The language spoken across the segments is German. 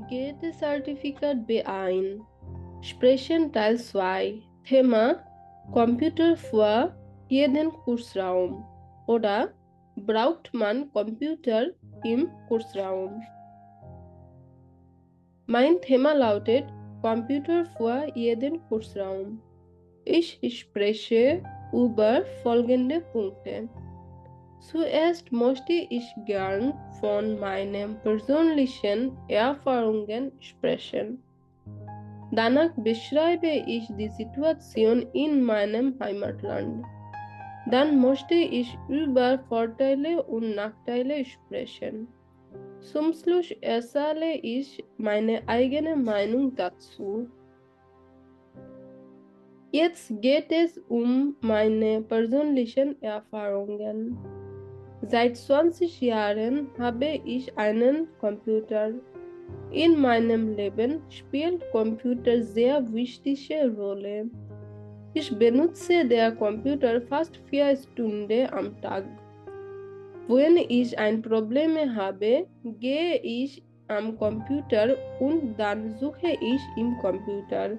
Goethe-Zertifikat B1. Sprechen Teil 2. Thema Computer für jeden Kursraum oder braucht man Computer im Kursraum? Mein Thema lautet Computer für jeden Kursraum. Ich spreche über folgende Punkte. Zuerst möchte ich gern von meinen persönlichen Erfahrungen sprechen. Danach beschreibe ich die Situation in meinem Heimatland. Dann möchte ich über Vorteile und Nachteile sprechen. Zum Schluss erzähle ich meine eigene Meinung dazu. Jetzt geht es um meine persönlichen Erfahrungen. Seit 20 Jahren habe ich einen Computer. In meinem Leben spielt Computer sehr wichtige Rolle. Ich benutze den Computer fast 4 Stunden am Tag. Wenn ich ein Problem habe, gehe ich am Computer und dann suche ich im Computer.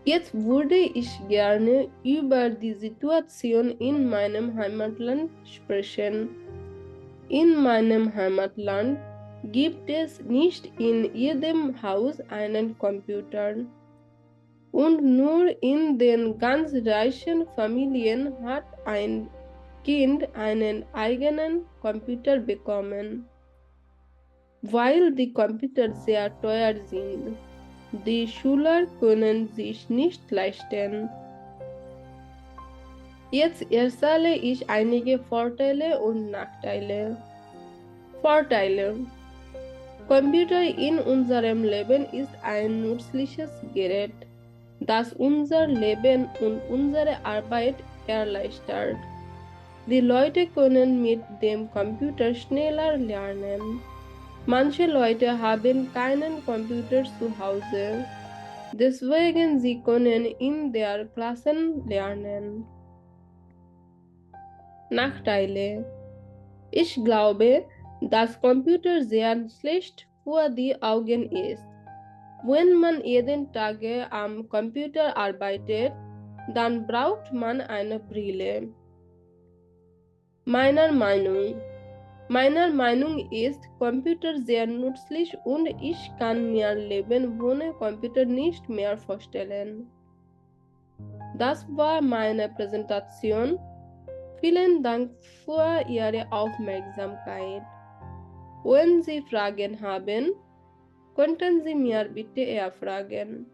Jetzt würde ich gerne über die Situation in meinem Heimatland sprechen. In meinem Heimatland gibt es nicht in jedem Haus einen Computer. Und nur in den ganz reichen Familien hat ein Kind einen eigenen Computer bekommen, weil die Computer sehr teuer sind. Die Schüler können sich nicht leisten. Jetzt erzähle ich einige Vorteile und Nachteile. Vorteile. Computer in unserem Leben ist ein nützliches Gerät, das unser Leben und unsere Arbeit erleichtert. Die Leute können mit dem Computer schneller lernen. Manche Leute haben keinen Computer zu Hause, deswegen sie können in der Klasse lernen. Nachteile. Ich glaube, dass Computer sehr schlecht für die Augen ist. Wenn man jeden Tag am Computer arbeitet, dann braucht man eine Brille. Meiner Meinung ist Computer sehr nützlich und ich kann mir Leben ohne Computer nicht mehr vorstellen. Das war meine Präsentation. Vielen Dank für Ihre Aufmerksamkeit. Wenn Sie Fragen haben, könnten Sie mir bitte erfragen.